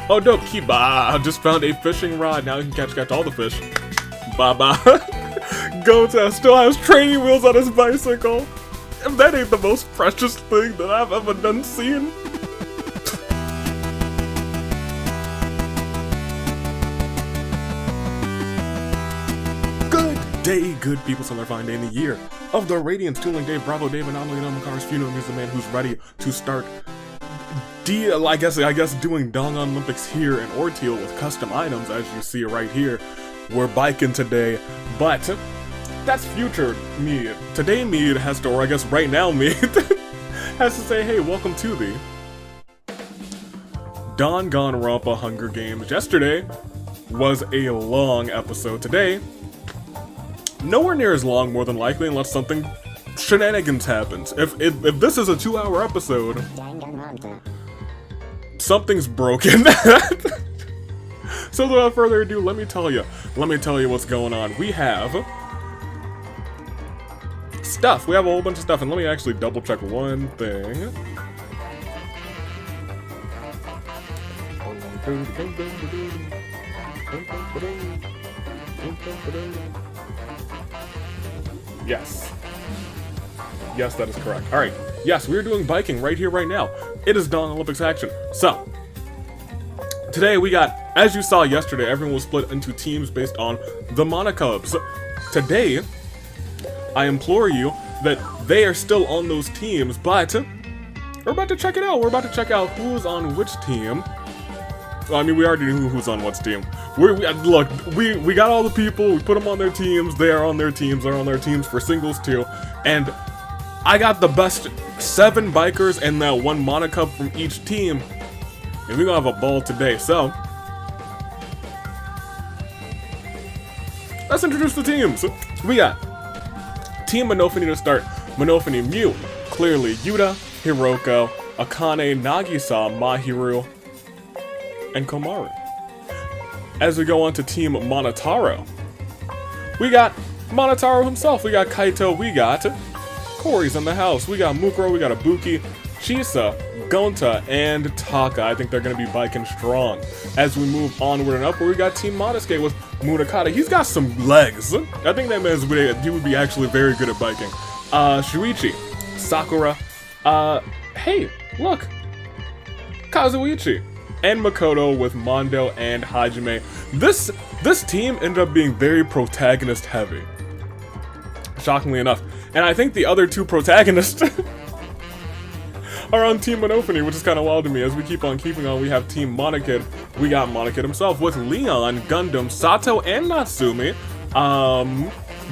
Oh, dope. Kiba. I just found a fishing rod. Now you can catch all the fish. Baba. Gota still has training wheels on his bicycle. If that ain't the most precious thing that I've ever done seen. Good day, good people. It's another fine day in the year of the Radiance. Tooling Dave, Bravo Dave, Anomaly, and Makar's funeral. He's the man who's ready to start I guess doing Dangan-lympics here in Orteal with custom items, as you see right here. We're biking today, but that's future me. Today me has to, or I guess right now me, has to say, hey, welcome to the Danganronpa Hunger Games. Yesterday was a long episode. Today, nowhere near as long, more than likely, unless something shenanigans happens. If this is a 2-hour episode, something's broken. So without further ado, let me tell you what's going on. We have stuff. We have a whole bunch of stuff, and let me actually double check one thing. Yes. Yes, that is correct. Alright. Yes, we're doing biking right here, right now. It is Dangan-lympics action. So, today we got, as you saw yesterday, everyone was split into teams based on the Monocubs. Today, I implore you that they are still on those teams, but we're about to check it out. We're about to check out who's on which team. Well, I mean, we already knew who's on what team. Look, we got all the people, we put them on their teams, they are on their teams, they're on their teams for singles too, and I got the best 7 bikers and that 1 monocub from each team, and we're gonna have a ball today. So, let's introduce the teams. We got Team Monophony to start. Monophony Mew, clearly Yuta, Hiroko, Akane, Nagisa, Mahiru, and Komaru. As we go on to Team Monotaro, we got Monotaro himself, we got Kaito, we got Corey's in the house, we got Mukuro, we got Ibuki, Chisa, Gonta, and Taka. I think they're going to be biking strong. As we move onward and upward, we got Team Monosuke with Munakata. He's got some legs. I think that man's he would be actually very good at biking. Shuichi, Sakura, hey, look, Kazuichi, and Makoto with Mondo and Hajime. This team ended up being very protagonist heavy, shockingly enough. And I think the other 2 protagonists are on Team Monophony, which is kind of wild to me. As we keep on keeping on, we have Team Monokid. We got Monokid himself with Leon, Gundam, Sato, and Natsumi,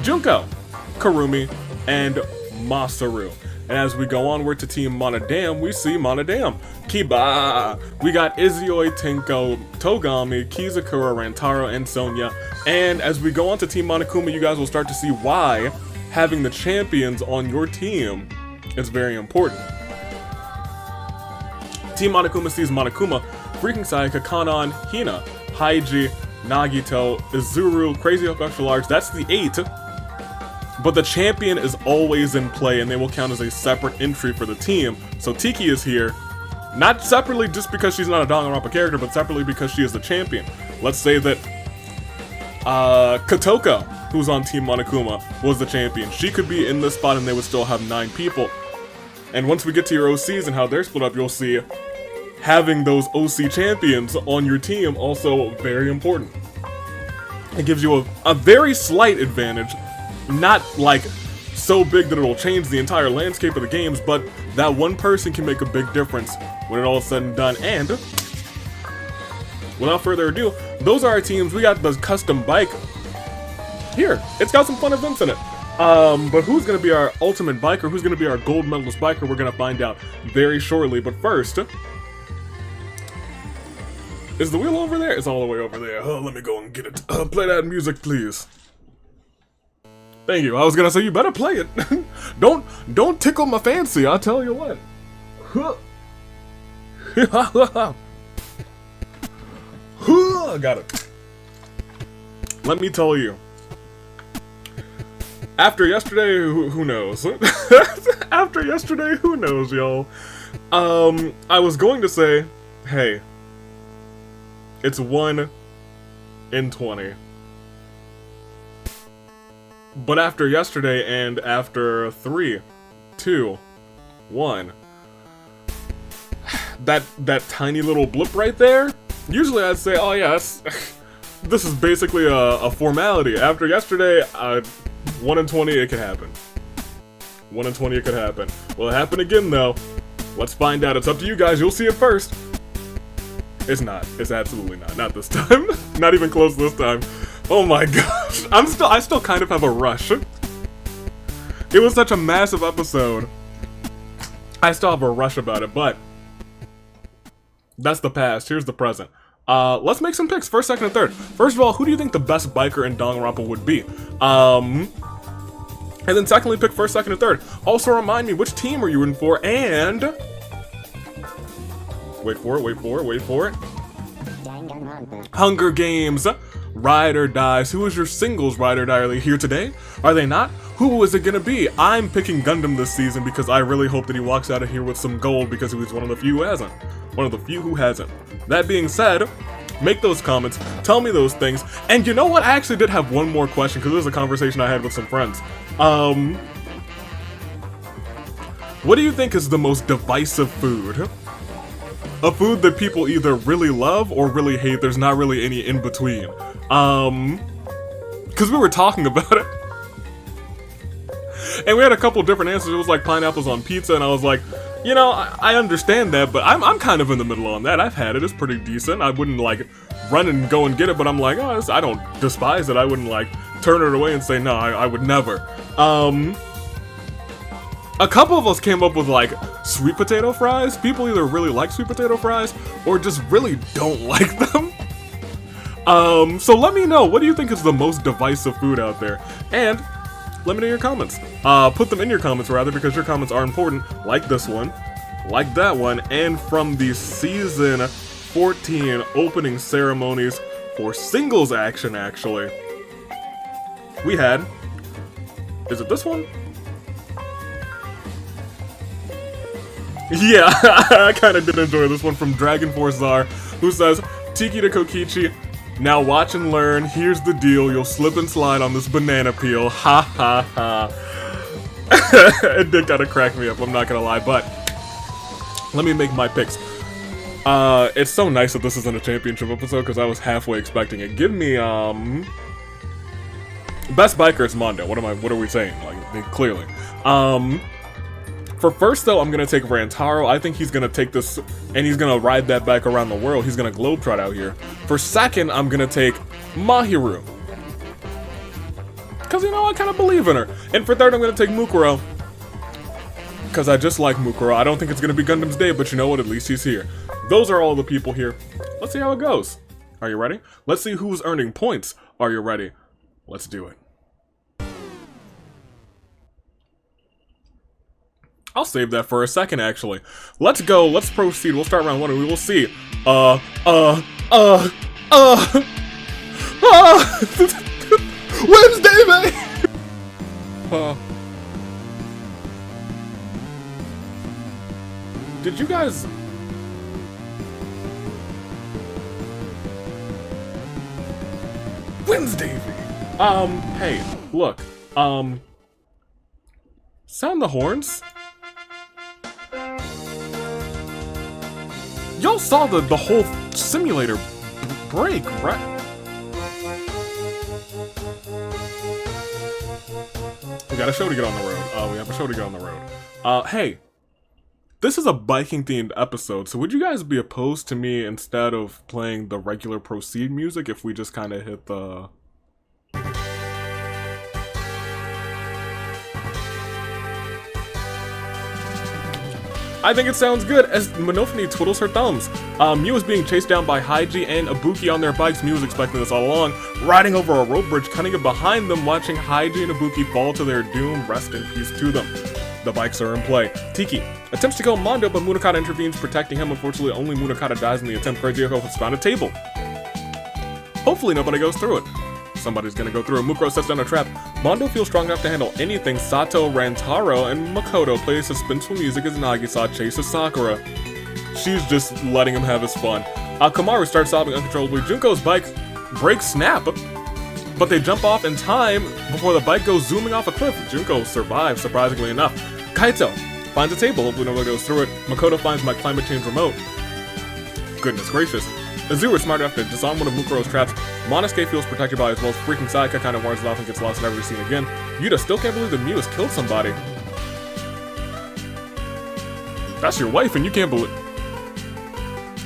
Junko, Karumi, and Masaru. And as we go onward to Team Monodam, we see Monodam, Kiba. We got Izioi, Tenko, Togami, Kizakura, Rantaro, and Sonya. And as we go on to Team Monokuma, you guys will start to see why having the champions on your team is very important. Team Monokuma sees Monokuma, Freaking Sayaka, Kanon, Hina, Haiji, Nagito, Izuru, Crazy Hulk Extra Large. That's the 8. But the champion is always in play, and they will count as a separate entry for the team. So Tiki is here, not separately just because she's not a Danganronpa character, but separately because she is the champion. Let's say that Kotoko, who's on Team Monokuma, was the champion. She could be in this spot and they would still have 9 people. And once we get to your OCs and how they're split up, you'll see having those OC champions on your team also very important. It gives you a very slight advantage, not like so big that it'll change the entire landscape of the games, but that one person can make a big difference when it all is said and done. And without further ado, those are our teams. We got the custom bike here. It's got some fun events in it. But who's going to be our ultimate biker? Who's going to be our gold medalist biker? We're going to find out very shortly. But first, is the wheel over there? It's all the way over there. Oh, let me go and get it. Play that music, please. Thank you. I was going to say, you better play it. Don't tickle my fancy, I'll tell you what. Got it. Let me tell you. After yesterday, who knows? After yesterday, who knows, y'all? I was going to say, hey, It's 1 in 20. But after yesterday and after 3, 2, 1, that tiny little blip right there, usually I'd say, oh yeah, this is basically a formality. After yesterday, 1 in 20, it could happen. 1 in 20, it could happen. Will it happen again, though? Let's find out. It's up to you guys. You'll see it first. It's not. It's absolutely not. Not this time. Not even close this time. Oh my gosh. I still kind of have a rush. It was such a massive episode. I still have a rush about it, but that's the past. Here's the present. Let's make some picks. First, second, and third. First of all, who do you think the best biker in Dangan-lympics would be? And then secondly, pick first, second, and third. Also remind me, which team are you in for, and... Wait for it, wait for it, wait for it. Hunger Games! Ride or Dies. Who is your singles ride or die? Are they here today? Are they not? Who is it gonna be? I'm picking Gundam this season because I really hope that he walks out of here with some gold because he was one of the few who hasn't. One of the few who hasn't. That being said, make those comments, tell me those things, and you know what? I actually did have one more question because this is a conversation I had with some friends. What do you think is the most divisive food? A food that people either really love or really hate. There's not really any in between. Because we were talking about it. And we had a couple different answers. It was like pineapples on pizza, and I was like, you know, I understand that, but I'm kind of in the middle on that. I've had it. It's pretty decent. I wouldn't, like, run and go and get it, but I'm like, oh, I don't despise it. I wouldn't, like, turn it away and say, no, I would never. A couple of us came up with, like, sweet potato fries. People either really like sweet potato fries or just really don't like them. So let me know, what do you think is the most divisive food out there? And let me know your comments. Put them in your comments, rather, because your comments are important, like this one, like that one, and from the Season 14 opening ceremonies for singles action, actually. We had... Is it this one? Yeah, I kind of did enjoy this one from Dragon Force Czar, who says, Tiki to Kokichi, now watch and learn, here's the deal, you'll slip and slide on this banana peel, ha ha ha. It did kind of crack me up, I'm not gonna lie, but let me make my picks. It's so nice that this isn't a championship episode, because I was halfway expecting it. Give me, best biker is Mondo. What are we saying? Like, clearly. For first, though, I'm gonna take Rantaro. I think he's gonna take this, and he's gonna ride that back around the world. He's gonna globetrot out here. For second, I'm gonna take Mahiru. Because, you know, I kind of believe in her. And for third, I'm gonna take Mukuro. Because I just like Mukuro. I don't think it's gonna be Gundam's Day, but you know what? At least he's here. Those are all the people here. Let's see how it goes. Are you ready? Let's see who's earning points. Are you ready? Let's do it. I'll save that for a second, actually. Let's go, let's proceed. We'll start round one and we will see. Wednesday, man! Did you guys... Wednesday! Hey, look, sound the horns? Y'all saw the whole simulator break, right? We got a show to get on the road. We have a show to get on the road. Hey, this is a biking-themed episode, so would you guys be opposed to me instead of playing the regular Proceed music if we just kind of hit the... I think it sounds good as Monofini twiddles her thumbs. Miu is being chased down by Haiji and Ibuki on their bikes. Miu was expecting this all along, riding over a rope bridge, cutting it behind them, watching Haiji and Ibuki fall to their doom. Rest in peace to them. The bikes are in play. Tiki attempts to kill Mondo, but Munakata intervenes, protecting him. Unfortunately, only Munakata dies in the attempt. Crazyoko has found a table. Hopefully nobody goes through it. Somebody's gonna go through it. Mukuro sets down a trap. Mondo feels strong enough to handle anything. Sato, Rantaro, and Makoto play suspenseful music as Nagisa chases Sakura. She's just letting him have his fun. Komaru starts sobbing uncontrollably. Junko's bike brakes snap, but they jump off in time before the bike goes zooming off a cliff. Junko survives, surprisingly enough. Kaito finds a table, hopefully nobody goes through it. Makoto finds my climate change remote. Goodness gracious. Azure is smart enough to disarm one of Mukuro's traps. Monosuke feels protected by his most freaking Sayaka, kind of wanders off and gets lost and never seen again. Yuta still can't believe that Mew has killed somebody. That's your wife and you can't believe...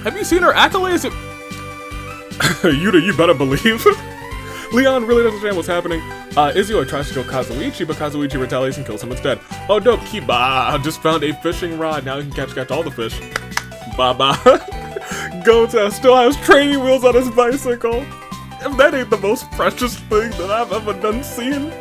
Have you seen her accolades? Yuta, you better believe. Leon really doesn't understand what's happening. Izio tries to kill Kazuichi, but Kazuichi retaliates and kills him instead. Oh dope, Kiba just found a fishing rod. Now he can catch all the fish. Baba. Gota still has training wheels on his bicycle. If that ain't the most precious thing that I've ever done seen.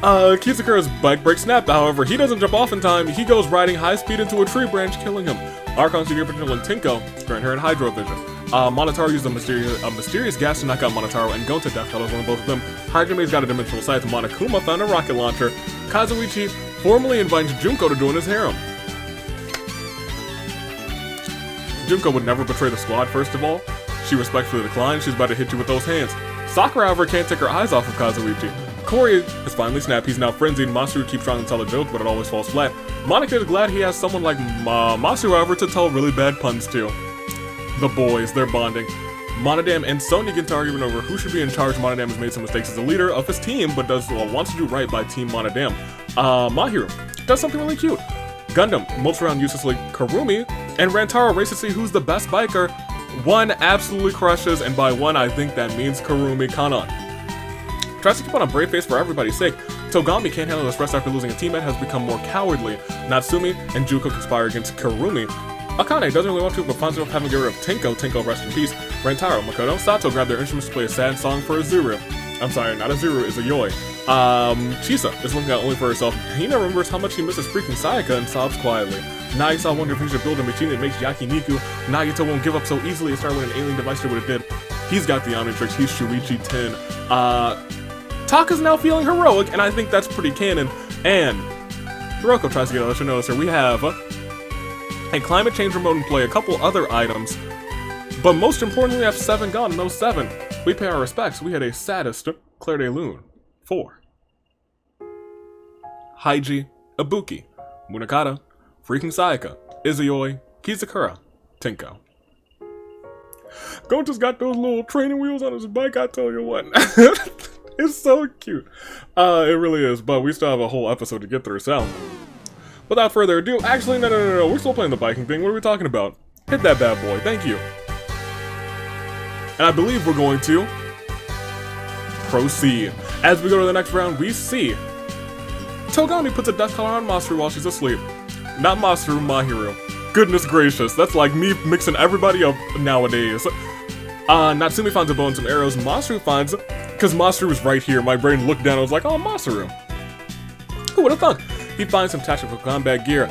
Kizakura's bike brakes snap, however, he doesn't jump off in time. He goes riding high speed into a tree branch, killing him. Archon, Severe Potential, and Tinko grant her in Hydro Vision. Monotaro used a mysterious gas to knock out Monotaro, and Gonta death colors on both of them. Hajame's got a dimensional sight. Monokuma found a rocket launcher. Kazuichi formally invites Junko to join his harem. Junko would never betray the squad, first of all. She respectfully declines. She's about to hit you with those hands. Sakura, however, can't take her eyes off of Kazuichi. Corey is finally snapped. He's now frenzied. Masaru keeps trying to tell a joke, but it always falls flat. Monica is glad he has someone like Masaru, however, to tell really bad puns to. The boys, they're bonding. Monodam and Sonya get into argument over who should be in charge. Monodam has made some mistakes as a leader of his team, but wants to do right by Team Monodam. Mahiru does something really cute. Gundam mopes around uselessly Karumi, and Rantaro races to see who's the best biker. One absolutely crushes, and by one I think that means Karumi Kanon. Tries to keep on a brave face for everybody's sake. Togami can't handle the stress after losing a teammate, has become more cowardly. Natsumi and Juko conspire against Karumi. Akane doesn't really want to, but finds himself having to get rid of Tinko. Tinko, rest in peace. Rantaro, Makoto, Sato grab their instruments to play a sad song for Azuru. I'm sorry, not Azuru, it's a Yoi. Chisa is looking out only for herself. Hina remembers how much he misses freaking Sayaka and sobs quietly. Nagisa wonders if he should build a machine that makes Yakiniku. Nagito won't give up so easily and start with an alien device to what it did. He's got the Omnitrix, he's Shuichi 10. Taka's now feeling heroic, and I think that's pretty canon. And Hiroko tries to get us to notice her. We have a climate change remote in play, a couple other items, but most importantly, we have 7 gone, and those 7, we pay our respects. We had a saddest Claire de Lune. 4. Haiji, Ibuki, Munakata, freaking Sayaka, Izuyoi, Kizakura, Tinko. Gota's got those little training wheels on his bike, I tell you what. It's so cute. It really is, but we still have a whole episode to get through, so. Without further ado, actually, no, we're still playing the biking thing. What are we talking about? Hit that bad boy, thank you. And I believe we're going to proceed. As we go to the next round, we see Togami puts a death collar on Masaru while she's asleep. Not Masaru, Mahiru. Goodness gracious, that's like me mixing everybody up nowadays. Natsumi finds a bow and some arrows. Masaru finds, because Masaru was right here, my brain looked down and was like, oh, Masaru. Who would've thunk? He finds some tactical combat gear.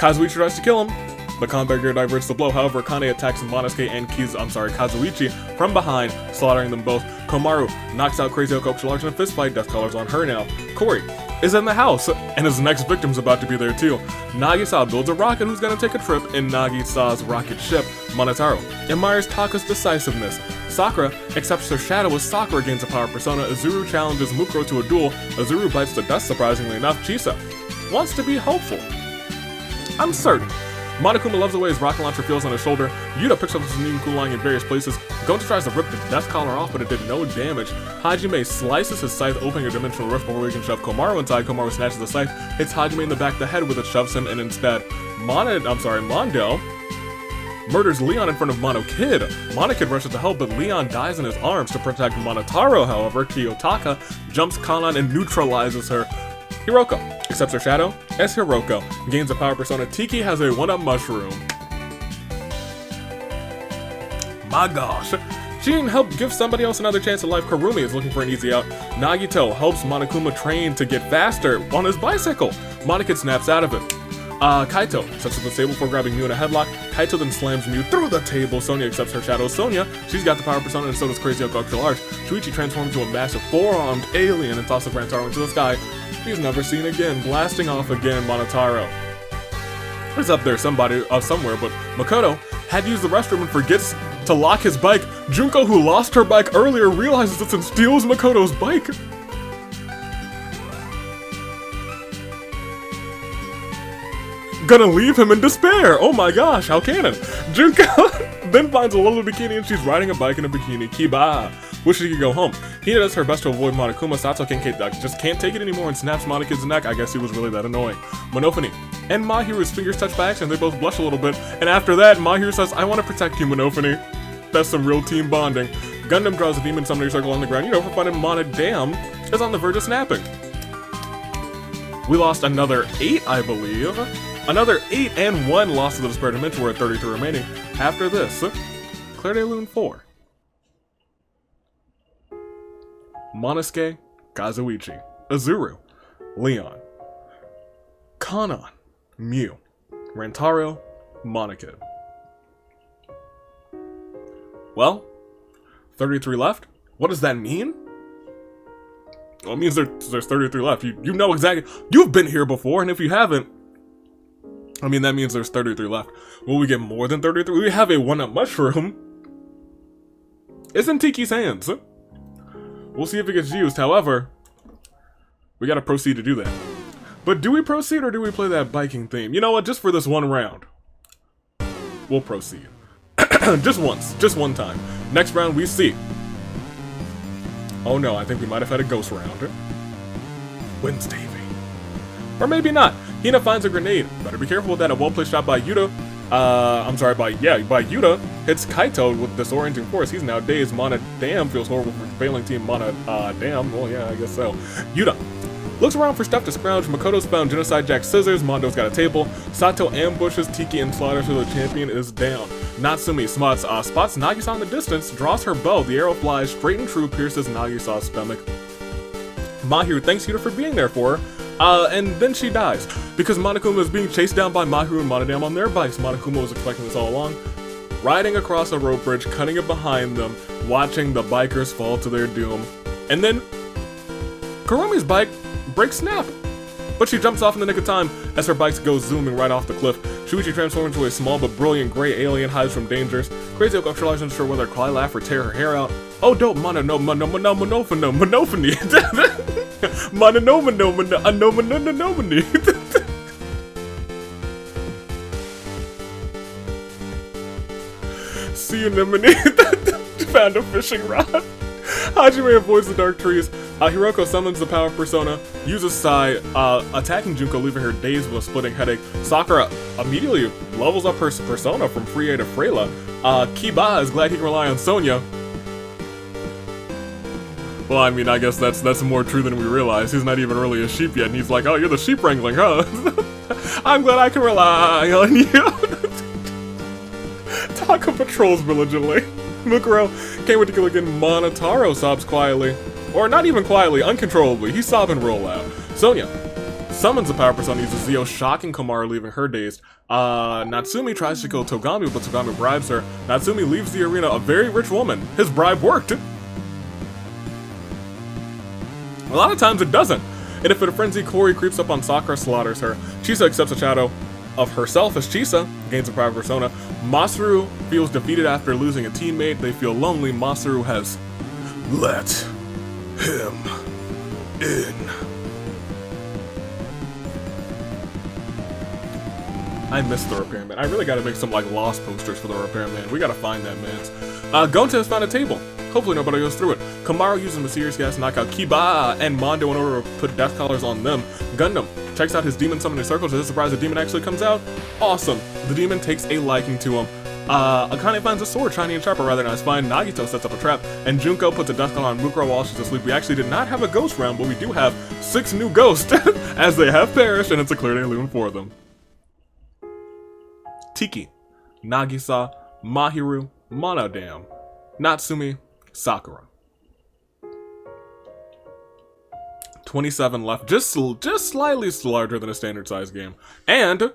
Kazuichi tries to kill him. The combat gear diverts the blow. However, Kane attacks Monosuke and Kazuichi from behind, slaughtering them both. Komaru knocks out Crazy Okoku's large in a fist fight. Death colors on her now. Corey is in the house, and his next victim's about to be there too. Nagisa builds a rocket who's gonna take a trip in Nagisa's rocket ship. Monotaro admires Taka's decisiveness. Sakura accepts her shadow as Sakura gains a power persona. Azuru challenges Mukuro to a duel. Azuru bites the dust, surprisingly enough. Chisa wants to be helpful. I'm certain. Monokuma loves the way his rocket launcher feels on his shoulder. Yuta picks up his new cooling in various places. Gonta tries to rip the death collar off, but it did no damage. Hajime slices his scythe, opening a dimensional rift before he can shove Komaru inside. Komaru snatches the scythe, hits Hajime in the back of the head with it, shoves him, and instead, Mondo murders Leon in front of Mono Kid. Mono Kid rushes to help, but Leon dies in his arms. To protect Monotaro, however, Kiyotaka jumps Kanan and neutralizes her. Hiroko accepts her shadow as Hiroko, gains a power persona. Tiki has a 1-up mushroom. My gosh. She didn't help give somebody else another chance at life. Karumi is looking for an easy out. Nagito helps Monokuma train to get faster on his bicycle. Monokid snaps out of it. Kaito sets up the table for grabbing Mew in a headlock. Kaito then slams Mew through the table. Sonya accepts her shadow. Sonya, she's got the power persona, and so does Crazy Okoku's Arch. Shuichi transforms into a massive 4-armed alien and tosses Rantaro into the sky. He's never seen again, blasting off again Monotaro. It's up there somewhere, but Makoto had used the restroom and forgets to lock his bike. Junko, who lost her bike earlier, realizes this and steals Makoto's bike. Gonna leave him in despair. Oh my gosh, how can it? Junko then finds a little bikini and she's riding a bike in a bikini. Kiba wishes she could go home. Hina does her best to avoid Monokuma. Sato just can't take it anymore and snaps Monoki's neck. I guess he was really that annoying. Monofune and Mahiru's fingers touch by accident. They both blush a little bit. And after that, Mahiru says, I want to protect you, Monofune. That's some real team bonding. Gundam draws a demon summoning circle on the ground. You know, for fun, and Mana Damn is on the verge of snapping. We lost another 8, I believe. Another 8 and 1 lost to the Despair Dimension. We're at 33 remaining. After this, Claire de Lune 4. Monosuke, Kazuichi, Azuru, Leon, Kanon, Mew, Rantaro, Monokid. Well, 33 left? What does that mean? Well, it means there's 33 left. You know exactly. You've been here before, and if you haven't, I mean, that means there's 33 left. Will we get more than 33? We have a 1-up mushroom. It's in Tiki's hands. We'll see if it gets used. However, we gotta proceed to do that. But do we proceed or do we play that biking theme? You know what? Just for this one round, we'll proceed. Just once. Just one time. Next round, we see. Oh no, I think we might have had a ghost round. Wednesday. Or maybe not. Hina finds a grenade. Better be careful with that. A well-placed shot by Yuta. By Yuta. Hits Kaito with disorienting force. He's now dazed. Mana Damn feels horrible for failing team Mana Damn. Well, yeah, I guess so. Yuta looks around for stuff to scrounge. Makoto's found Genocide Jack scissors. Mondo's got a table. Sato ambushes Tiki and slaughters her. The champion is down. Natsumi spots Nagisa in the distance, draws her bow. The arrow flies straight and true, pierces Nagisa's stomach. Mahiru thanks Yuta for being there for her. And then she dies, because Monokuma is being chased down by Mahiru and Monodam on their bikes. Monokuma was expecting this all along. Riding across a rope bridge, cutting it behind them, watching the bikers fall to their doom. And then, Kurumi's bike breaks snap. But she jumps off in the nick of time as her bike goes zooming right off the cliff. Shuichi transforms into a small but brilliant gray alien, hides from dangers. Crazy Oak extra unsure whether to cry, laugh, or tear her hair out. Oh, dope, See you, Nimini. Found a fishing rod. Hajime avoids the dark trees. Hiroko summons the power persona, uses Sai, attacking Junko, leaving her dazed with a splitting headache. Sakura immediately levels up her persona from Free to Freyla. Kiba is glad he can rely on Sonya. Well, I mean, I guess that's more true than we realize. He's not even really a sheep yet, and he's like, oh, you're the sheep wrangling, huh? I'm glad I can rely on you. Taka patrols diligently. Mukuro can't wait to kill again. Monotaro sobs quietly. Or not even quietly, uncontrollably. He's sobbing real loud. Sonya summons the power persona, uses Zio, shocking Komaru, leaving her dazed. Natsumi tries to kill Togami, but Togami bribes her. Natsumi leaves the arena a very rich woman. His bribe worked. A lot of times it doesn't. And if in a frenzy, Kori creeps up on Sakura, slaughters her. Chisa accepts a shadow of herself as Chisa gains a power persona. Masaru feels defeated after losing a teammate. They feel lonely. Masaru has let him in. I miss the repairman. I really gotta make some like lost posters for the repairman. We gotta find that man. Gonta has found a table. Hopefully nobody goes through it. Kamaru uses mysterious gas to knock out Kiba and Mondo in order to put death collars on them. Gundam checks out his demon summoning circle. To his surprise, the demon actually comes out. Awesome. The demon takes a liking to him. Akane finds a sword, shiny and sharper, rather nice find. Nagito sets up a trap, and Junko puts a death collar on Mukuro while she's asleep. We actually did not have a ghost round, but we do have 6 new ghosts, as they have perished, and it's a clear day loom for them. Tiki, Nagisa, Mahiru, Monodam, Natsumi, Sakura. 27 left, just slightly larger than a standard size game, and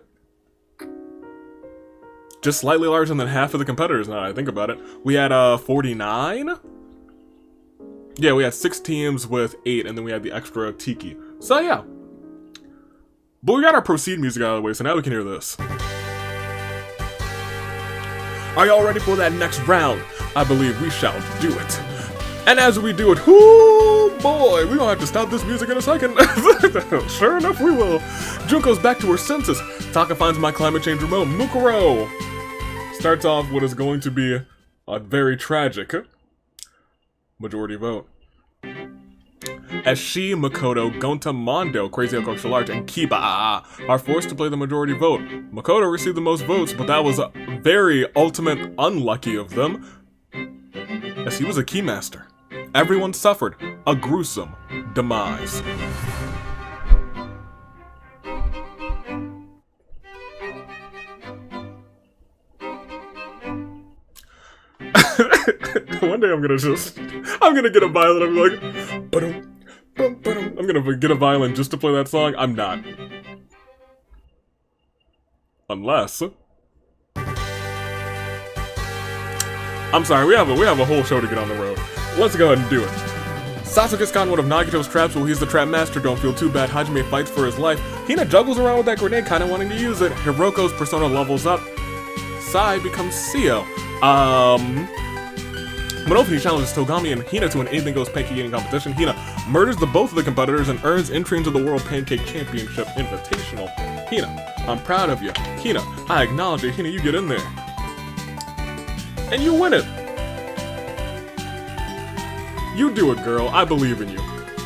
just slightly larger than half of the competitors. Now that I think about it, we had 49. Yeah, we had 6 teams with 8, and then we had the extra Tiki. So yeah, but we got our proceed music out of the way, so now we can hear this. Are y'all ready for that next round? I believe we shall do it. And as we do it, whoo boy, we don't have to stop this music in a second. Sure enough, we will. Junko's back to her senses. Taka finds my climate change remote. Mukuro starts off what is going to be a very tragic majority vote. As she, Makoto, Gonta, Mondo, Crazy Martial Arts, and Kiba are forced to play the majority vote. Makoto received the most votes, but that was very ultimate unlucky of them, as he was a keymaster. Everyone suffered a gruesome demise. One day I'm gonna get a violin. I'm like, ba-dum, bum, ba-dum. I'm gonna get a violin just to play that song. I'm not. Unless. I'm sorry, we have a whole show to get on the road. Let's go ahead and do it. Sasuke gets caught in one of Nagito's traps while he's the trap master. Don't feel too bad. Hajime fights for his life. Hina juggles around with that grenade, kind of wanting to use it. Hiroko's persona levels up. Sai becomes Seo. Monofumi challenges Togami and Hina to an anything goes pancake eating competition. Hina murders the both of the competitors and earns entry into the World Pancake Championship Invitational. Hina, I'm proud of you. Hina, I acknowledge it. Hina, you get in there. And you win it. You do it, girl. I believe in you.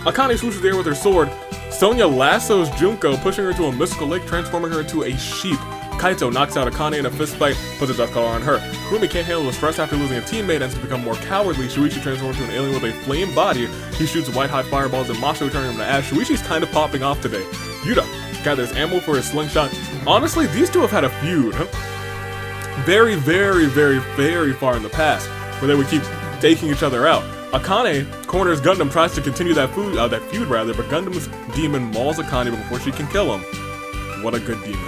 Akane swooshes the air with her sword. Sonya lassos Junko, pushing her to a mystical lake, transforming her into a sheep. Kaito knocks out Akane in a fistfight, puts a death collar on her. Kurumi can't handle the stress after losing a teammate and to become more cowardly. Shuichi transforms into an alien with a flame body. He shoots white-hot fireballs and Masho turning him to ash. Shuichi's kind of popping off today. Yuta gathers ammo for his slingshot. Honestly, these two have had a feud. Very, very, very, very far in the past, where they would keep taking each other out. Akane corners Gundam, tries to continue that feud, but Gundam's demon mauls Akane before she can kill him. What a good demon.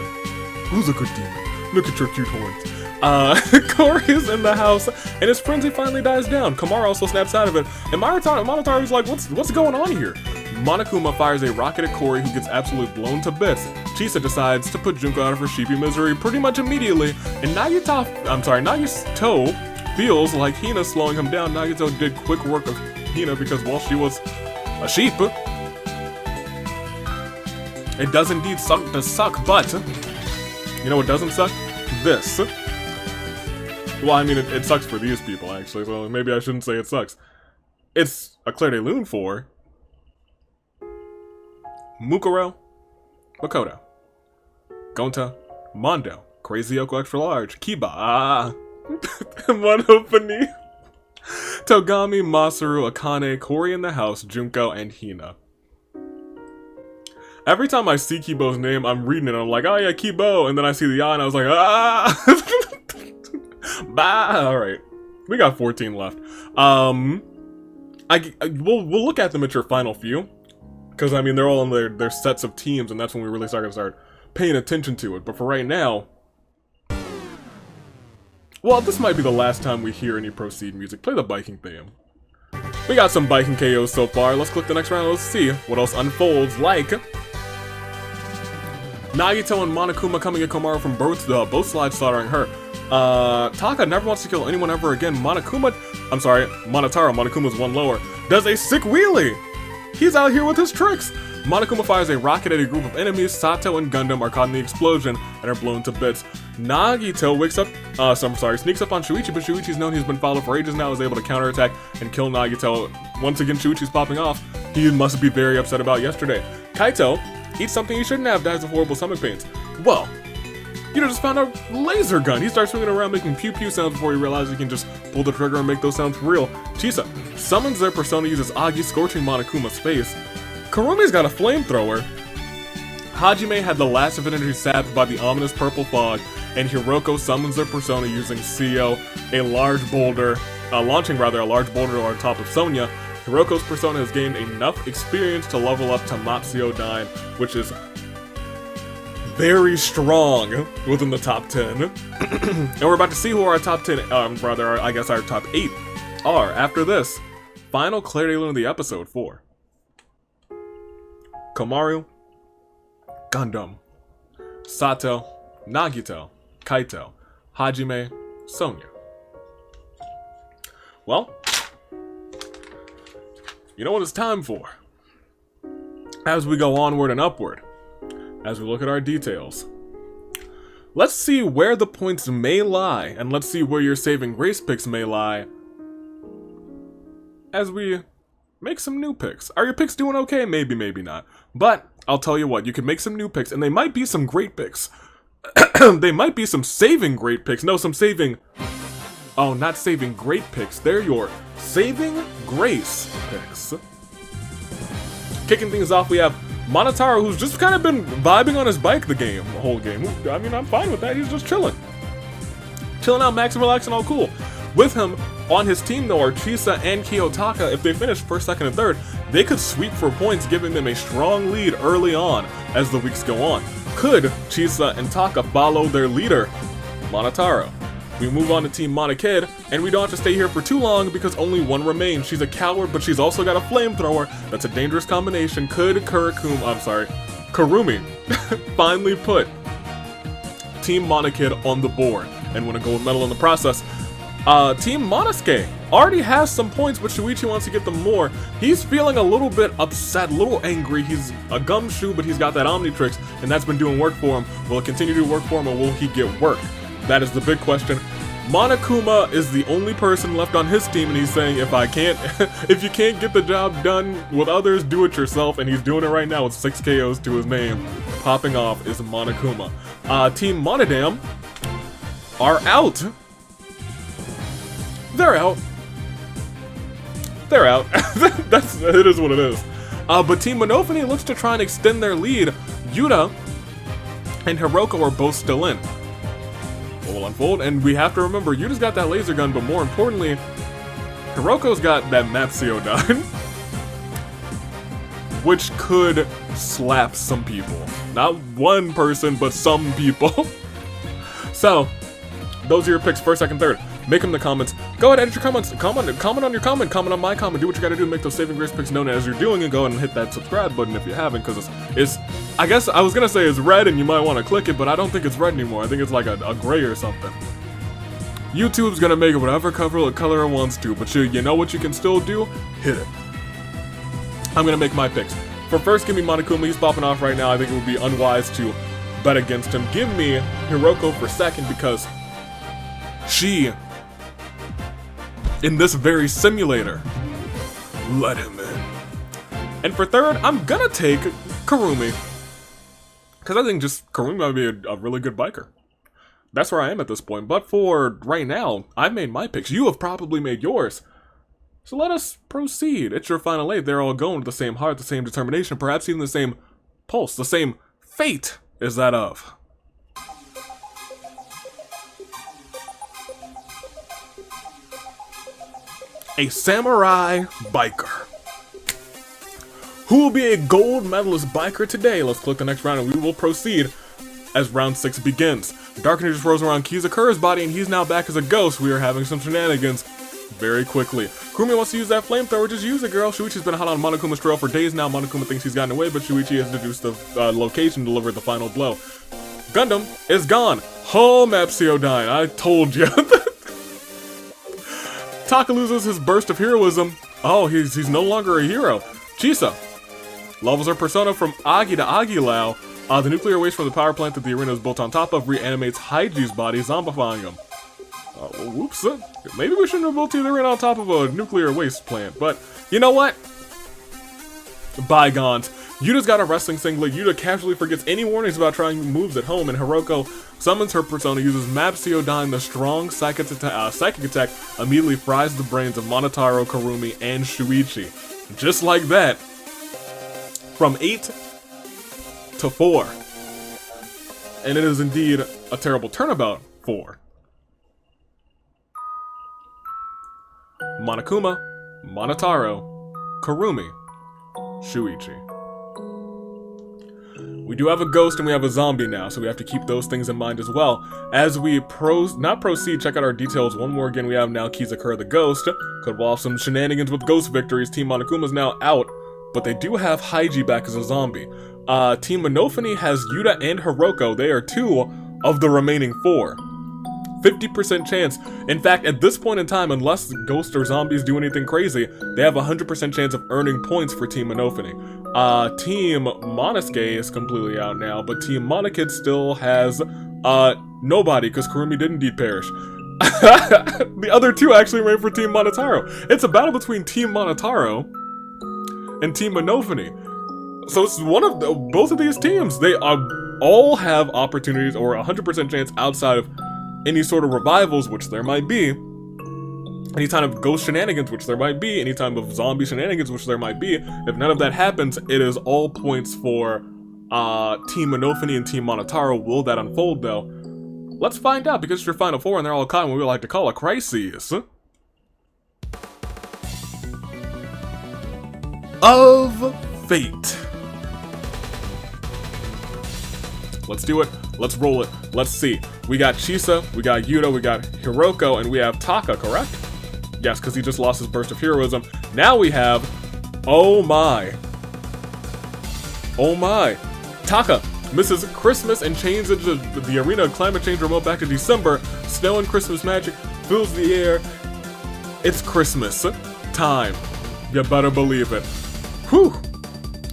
Who's a good demon? Look at your cute horns. Corey is in the house, and his frenzy finally dies down. Kamara also snaps out of it, and Monotaro is like, what's going on here? Monokuma fires a rocket at Corey, who gets absolutely blown to bits. Chisa decides to put Junko out of her sheepy misery pretty much immediately, and Nagito feels like Hina slowing him down. Nagito did quick work of Hina because, well, she was a sheep. It does indeed suck to suck, but you know what doesn't suck? This. Well, I mean, it sucks for these people, actually, so maybe I shouldn't say it sucks. It's a Claire de Lune for Mukuro, Makoto, Gonta, Mondo, Crazy Yoko Extra Large, Kiba, Monofumi, Togami, Masaru, Akane, Corey in the house, Junko, and Hina. Every time I see Kibo's name, I'm reading it, and I'm like, oh yeah, Kibo, and then I see the I, and I was like, ah! Bah! Alright. We got 14 left. We'll look at them at your final few. Because, I mean, they're all in their sets of teams, and that's when we really start paying attention to it. But for right now, well, this might be the last time we hear any Proceed music. Play the biking theme. We got some biking KOs so far. Let's click the next round. Let's see what else unfolds. Like Nagito and Monokuma coming at Komaru from both sides, slaughtering her. Taka never wants to kill anyone ever again. Monotaro, Monokuma's one lower, does a sick wheelie! He's out here with his tricks! Monokuma fires a rocket at a group of enemies. Sato and Gundam are caught in the explosion and are blown to bits. Nagito sneaks up on Shuichi, but Shuichi's known he's been followed for ages now, is able to counterattack and kill Nagito. Once again, Shuichi's popping off. He must be very upset about yesterday. Kaito eats something he shouldn't have, dies of horrible stomach pains. Well, just found a laser gun. He starts swinging around making pew pew sounds before he realizes he can just pull the trigger and make those sounds for real. Chisa summons their persona, uses Agi, scorching Monokuma's face. Kurumi's got a flamethrower. Hajime had the last of energy sapped by the ominous purple fog, and Hiroko summons their persona using Seo, launching a large boulder on top of Sonya. Hiroko's persona has gained enough experience to level up to Matsuo 9, which is very strong within the top 10. And we're about to see who our top 10, our top 8 are after this. Final Claire de Lune of the episode 4. Komaru, Gundam, Sato, Nagito, Kaito, Hajime, Sonya. Well, you know what it's time for? As we go onward and upward, as we look at our details, let's see where the points may lie, and let's see where your saving grace picks may lie as we make some new picks. Are your picks doing okay? Maybe, maybe not. But I'll tell you what, you can make some new picks, and they might be some great picks. They might be some saving great picks. No, some saving... Oh, not saving great picks. They're your saving grace picks. Kicking things off, we have Monotaro, who's just kind of been vibing on his bike the whole game. I mean, I'm fine with that. He's just chilling. Chilling out, maxing, relaxing, all cool. With him on his team, though, are Chisa and Kiyotaka. If they finish first, second, and third, they could sweep for points, giving them a strong lead early on as the weeks go on. Could Chisa and Taka follow their leader, Monotaro? We move on to Team Monokid, and we don't have to stay here for too long because only one remains. She's a coward, but she's also got a flamethrower. That's a dangerous combination. Could Kurumi finally put Team Monokid on the board and win a gold medal in the process? Team Monosuke already has some points, but Shuichi wants to get them more. He's feeling a little bit upset, a little angry. He's a gumshoe, but he's got that Omnitrix, and that's been doing work for him. Will it continue to do work for him, or will he get work? That is the big question. Monokuma is the only person left on his team, and he's saying, if you can't get the job done with others, do it yourself, and he's doing it right now with 6 KOs to his name. Popping off is Monokuma. Team Monodam are out. They're out. They're out. It is what it is. But Team Monophony looks to try and extend their lead. Yuta and Hiroko are both still in. What will unfold? And we have to remember, Yuta's got that laser gun, but more importantly, Hiroko's got that Mapsio-dan, which could slap some people. Not one person, but some people. So, those are your picks, first, second, third. Make them in the comments. Go ahead, edit your comments. Comment on your comment. Comment on my comment. Do what you gotta do to make those saving grace picks known as you're doing, and go ahead and hit that subscribe button if you haven't, because it's I guess I was gonna say it's red and you might want to click it, but I don't think it's red anymore. I think it's like a gray or something. YouTube's gonna make it whatever color it wants to, but you know what you can still do? Hit it. I'm gonna make my picks. For first, give me Monokuma. He's popping off right now. I think it would be unwise to bet against him. Give me Hiroko for second, because she, in this very simulator, let him in. And for third, I'm gonna take Kurumi, because I think just Kurumi might be a really good biker. That's where I am at this point. But for right now, I've made my picks. You have probably made yours. So let us proceed. It's your final 8. They're all going with the same heart, the same determination, perhaps even the same pulse, the same fate as that of a samurai biker. Who will be a gold medalist biker today? Let's click the next round and we will proceed as round 6 begins. Dark Energy just rolls around Kizakura's body and he's now back as a ghost. We are having some shenanigans very quickly. Kurumi wants to use that flamethrower. Just use it, girl. Shuichi's been hot on Monokuma's trail for days now. Monokuma thinks he's gotten away, but Shuichi has deduced the location to deliver the final blow. Gundam is gone. Oh, Mapsio-dan. I told you. Taka loses his burst of heroism. Oh, he's no longer a hero. Chisa levels her persona from Agi to Agilao. The nuclear waste from the power plant that the arena is built on top of reanimates Haiji's body, zombifying him. Well, whoops. Maybe we shouldn't have built the arena on top of a nuclear waste plant, but you know what? Bygones. Yuta's got a wrestling singlet. Yuta casually forgets any warnings about trying moves at home, and Hiroko summons her persona, uses Mapsio-dan, the strong psychic attack, immediately fries the brains of Monotaro, Kurumi, and Shuichi. Just like that. From 8 to 4. And it is indeed a terrible turnabout for Monokuma, Monotaro, Kurumi, Shuichi. We do have a ghost and we have a zombie now, so we have to keep those things in mind as well. As we proceed, check out our details one more again. We have now Kizakura the ghost. Could roll off some shenanigans with ghost victories. Team Monokuma is now out, but they do have Haiji back as a zombie. Team Monophony has Yuta and Hiroko. They are 2 of the remaining 4. 50% chance. In fact, at this point in time, unless ghosts or zombies do anything crazy, they have a 100% chance of earning points for Team Monophony. Team Monosuke is completely out now, but Team Monokid still has nobody, because Kurumi did indeed perish. The other two actually ran for Team Monotaro. It's a battle between Team Monotaro and Team Monophony. So it's one of both of these teams. They all have opportunities, or 100% chance outside of any sort of revivals, which there might be, any time of ghost shenanigans, which there might be, any time of zombie shenanigans, which there might be. If none of that happens, it is all points for Team Monophony and Team Monotaro. Will that unfold, though? Let's find out, because it's your final four, and they're all caught in what we like to call a crisis of fate. Let's do it. Let's roll it. Let's see. We got Chisa, we got Yuta, we got Hiroko, and we have Taka, correct? Yes, because he just lost his burst of heroism. Now we have... Oh my. Oh my. Taka misses Christmas and changes the arena climate change remote back to December. Snow and Christmas magic fills the air. It's Christmas time. You better believe it. Whew.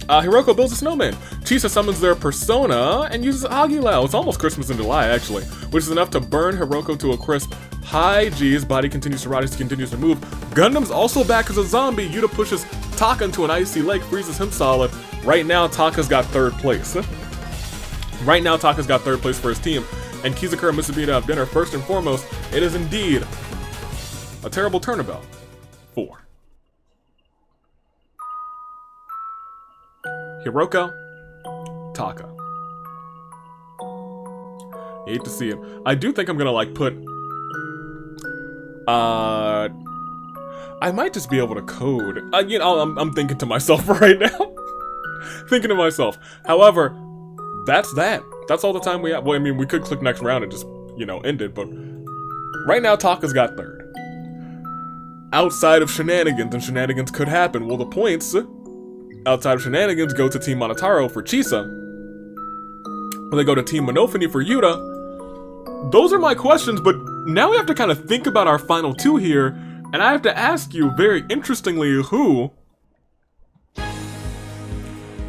Hiroko builds a snowman. Chisa summons their persona and uses Agilao. It's almost Christmas in July, actually, which is enough to burn Hiroko to a crisp. Haiji's body continues to rot as he continues to move. Gundam's also back as a zombie. Yuta pushes Taka into an icy lake, freezes him solid. Right now, Taka's got third place. Right now, Taka's got third place for his team. And Kizukura and Mitsubita have dinner. First and foremost, it is indeed a terrible turnabout. 4. Hiroko, Taka. You hate to see it. I do think I'm gonna like put... I might just be able to code. You know, I'm thinking to myself right now. Thinking to myself. However, that's that. That's all the time we have. Well, I mean, we could click next round and just, you know, end it, but right now Taka's got third. Outside of shenanigans, and shenanigans could happen. Well, the points outside of shenanigans go to Team Monotaro for Chisa. They go to Team Monophony for Yuta. Those are my questions, but now we have to kind of think about our final two here, and I have to ask you, very interestingly, who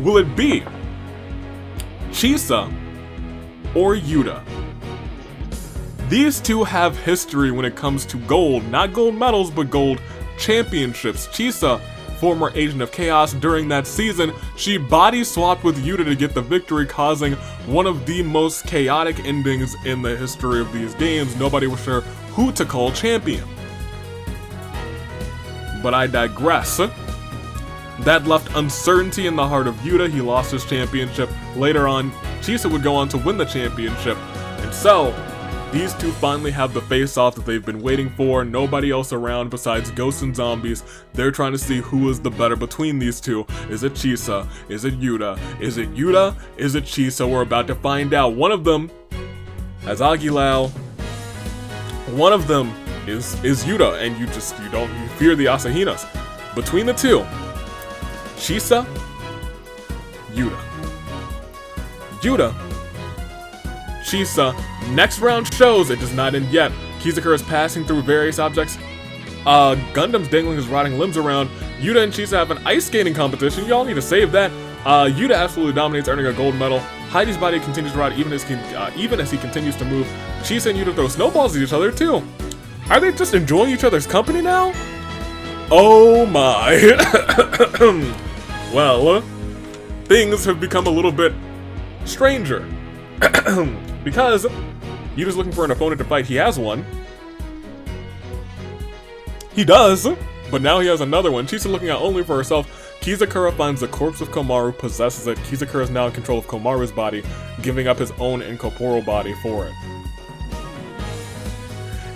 will it be? Chisa or Yuta? These two have history when it comes to gold, not gold medals, but gold championships. Chisa, former agent of chaos, during that season, she body swapped with Yuta to get the victory, causing one of the most chaotic endings in the history of these games. Nobody was sure who to call champion. But I digress. That left uncertainty in the heart of Yuta. He lost his championship. Later on, Chisa would go on to win the championship. And so, these two finally have the face-off that they've been waiting for. Nobody else around besides ghosts and zombies. They're trying to see who is the better between these two. Is it Chisa? Is it Yuta? Is it Yuta? Is it Chisa? We're about to find out. One of them has Agilao. One of them is Yuta, and you fear the Asahinas. Between the two, Chisa, Yuta. Yuta, Chisa. Next round shows it does not end yet. Kizukura is passing through various objects. Gundam's dangling his rotting limbs around. Yuta and Chisa have an ice skating competition. Y'all need to save that. Yuta absolutely dominates, earning a gold medal. Heidi's body continues to rot even as he continues to move. Chisa and Yuta throw snowballs at each other too. Are they just enjoying each other's company now? Oh my. Well, things have become a little bit stranger. Because Yuta's looking for an opponent to fight. He has one. He does, but now he has another one. Chisa looking out only for herself. Kizukura finds the corpse of Komaru, possesses it. Kizukura is now in control of Komaru's body, giving up his own incorporeal body for it.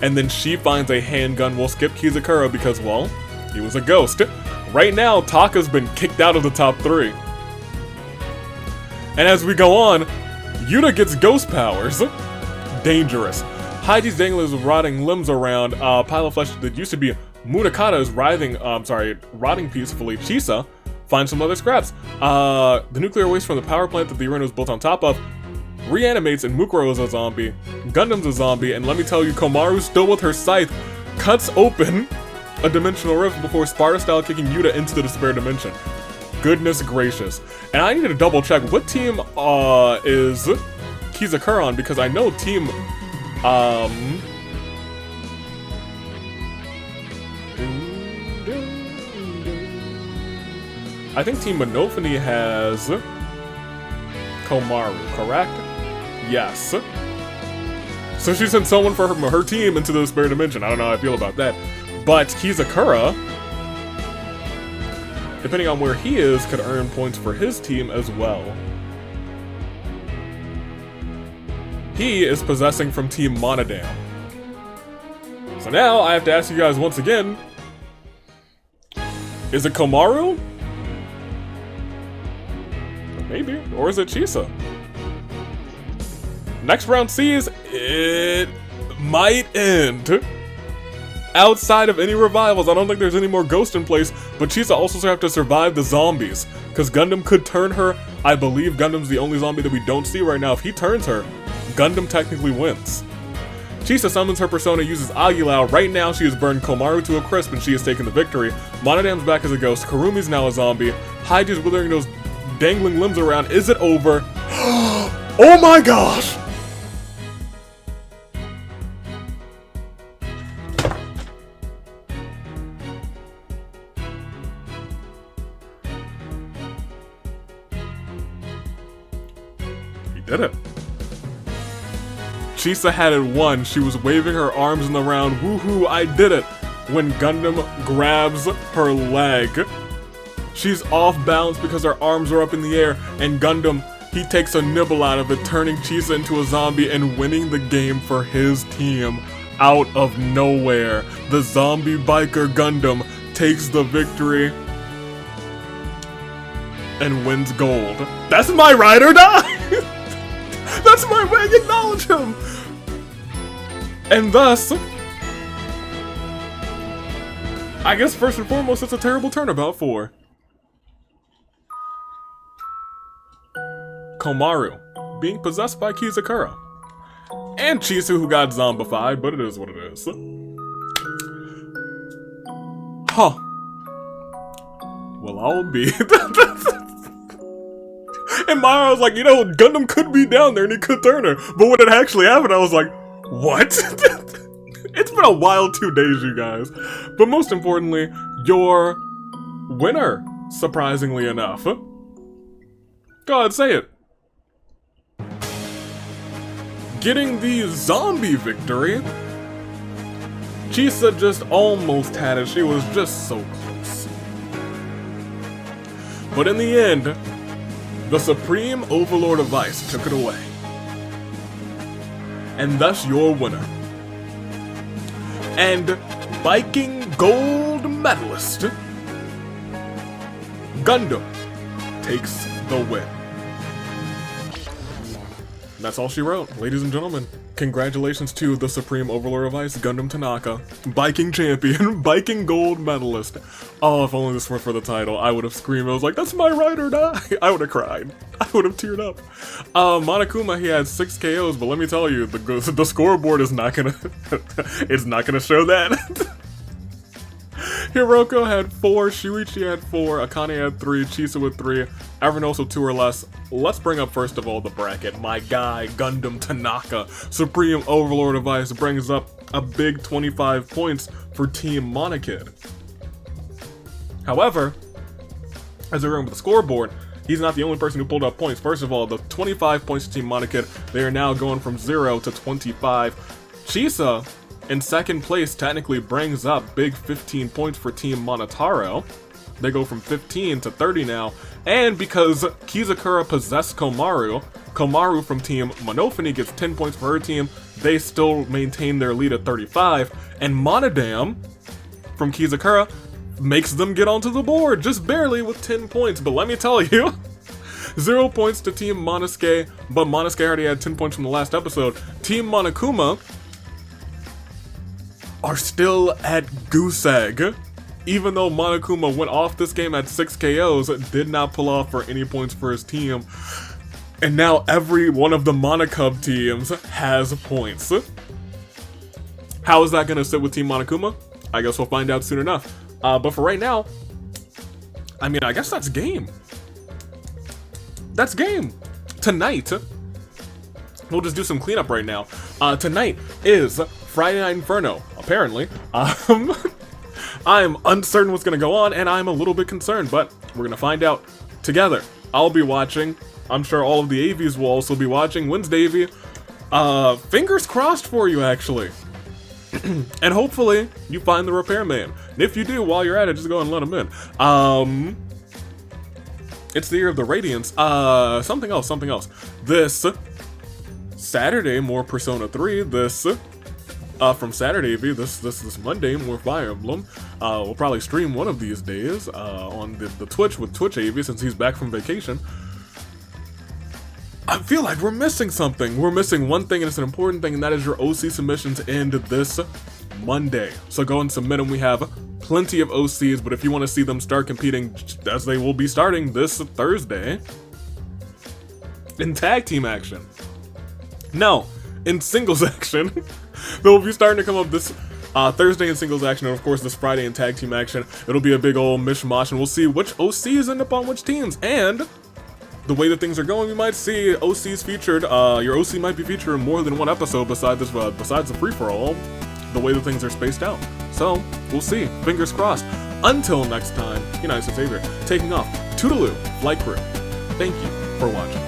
And then she finds a handgun. We'll skip Kizukura because, well, he was a ghost. Right now, Taka's been kicked out of the top 3. And as we go on, Yuta gets ghost powers. Dangerous. Heidi's dangling his rotting limbs around. A pile of flesh that used to be Mudakata is rotting peacefully. Chisa finds some other scraps. The nuclear waste from the power plant that the arena was built on top of. reanimates, and Mukuro is a zombie. Gundam's a zombie, and let me tell you, Komaru, still with her scythe, cuts open a dimensional rift before Sparta-style kicking Yuta into the Despair Dimension. Goodness gracious. And I need to double check what team is Kizakura on, because I know team I think Team Monophony has Komaru, correct? Yes. So she sent someone from her team into the Despair Dimension. I don't know how I feel about that. But Kizakura, depending on where he is, could earn points for his team as well. He is possessing from Team Monodam. So now I have to ask you guys once again, is it Komaru? Maybe. Or is it Chisa? Next round sees it might end. Outside of any revivals, I don't think there's any more Ghost in place, but Chisa also have to survive the zombies. Because Gundam could turn her. I believe Gundam's the only zombie that we don't see right now. If he turns her, Gundam technically wins. Chisa summons her persona, uses Agilao. Right now, she has burned Komaru to a crisp and she has taken the victory. Monodam's back as a ghost. Karumi's now a zombie. Haiju's withering those dangling limbs around. Is it over? Oh my gosh! He did it. Chisa had it won. She was waving her arms in the round. Woohoo, I did it! When Gundam grabs her leg. She's off balance because her arms are up in the air, and Gundam, he takes a nibble out of it, turning Chisa into a zombie and winning the game for his team out of nowhere. The zombie biker Gundam takes the victory and wins gold. That's my ride or die! That's my way to acknowledge him! And thus, I guess first and foremost, it's a terrible turnabout for Komaru being possessed by Kizakura. And Chisu, who got zombified, but it is what it is. Huh. Well, I'll be. And Mara was like, you know, Gundam could be down there and he could turn her. But when it actually happened, I was like, what? It's been a wild 2 days, you guys. But most importantly, your winner, surprisingly enough. Go ahead, say it. Getting the zombie victory. Chisa just almost had it. She was just so close. But in the end, the Supreme Overlord of Ice took it away. And thus your winner. And Viking gold medalist, Gundam, takes the win. And that's all she wrote. Ladies and gentlemen, congratulations to the Supreme Overlord of Ice, Gundam Tanaka, Viking champion, Viking gold medalist. Oh, if only this were for the title, I would have screamed. I was like, that's my ride or die. I would have cried. I would have teared up. Monokuma, he had 6 KOs, but let me tell you, the scoreboard is not gonna, it's not gonna show that. Hiroko had 4, Shuichi had 4, Akane had 3, Chisa with 3, everyone else with 2 or less. Let's bring up first of all the bracket. My guy, Gundam Tanaka, Supreme Overlord of Ice, brings up a big 25 points for Team Monokid. However, as we remember the scoreboard, he's not the only person who pulled up points. First of all, the 25 points to Team Monokid, they are now going from 0 to 25. Chisa, in second place, technically brings up big 15 points for Team Monotaro. They go from 15 to 30 now. And because Kizakura possessed Komaru, Komaru from Team Monophony gets 10 points for her team. They still maintain their lead at 35. And Monodam from Kizakura makes them get onto the board, just barely with 10 points. But let me tell you, 0 points to Team Monosuke, but Monosuke already had 10 points from the last episode. Team Monokuma are still at goose egg. Even though Monokuma went off this game at 6 KOs, did not pull off for any points for his team. And now every one of the Monokub teams has points. How is that going to sit with Team Monokuma? I guess we'll find out soon enough. But for right now, I mean, I guess that's game. That's game. Tonight, we'll just do some cleanup right now. Tonight is Friday Night Inferno, apparently. I'm uncertain what's going to go on, and I'm a little bit concerned, but we're going to find out together. I'll be watching. I'm sure all of the AVs will also be watching. Wednesday AV. Fingers crossed for you, actually. And hopefully, you find the repairman. And if you do, while you're at it, just go and let him in. It's the year of the Radiance. Something else. This Saturday, more Persona 3. This, from Saturday AV, this Monday, more Fire Emblem. We'll probably stream one of these days, on the Twitch with Twitch AV since he's back from vacation. I feel like we're missing something. We're missing one thing, and it's an important thing, and that is your OC submissions end this Monday. So go and submit them. We have plenty of OCs, but if you want to see them start competing, as they will be starting this Thursday, in tag team action. No, in singles action. They'll be starting to come up this Thursday in singles action, and of course this Friday in tag team action. It'll be a big old mishmash, and we'll see which OCs end up on which teams. And the way that things are going, we might see OCs featured. Your OC might be featured in more than one episode besides the free-for-all, the way that things are spaced out. So, we'll see. Fingers crossed. Until next time, United States Xavier, taking off. Toodaloo, Flight Crew. Thank you for watching.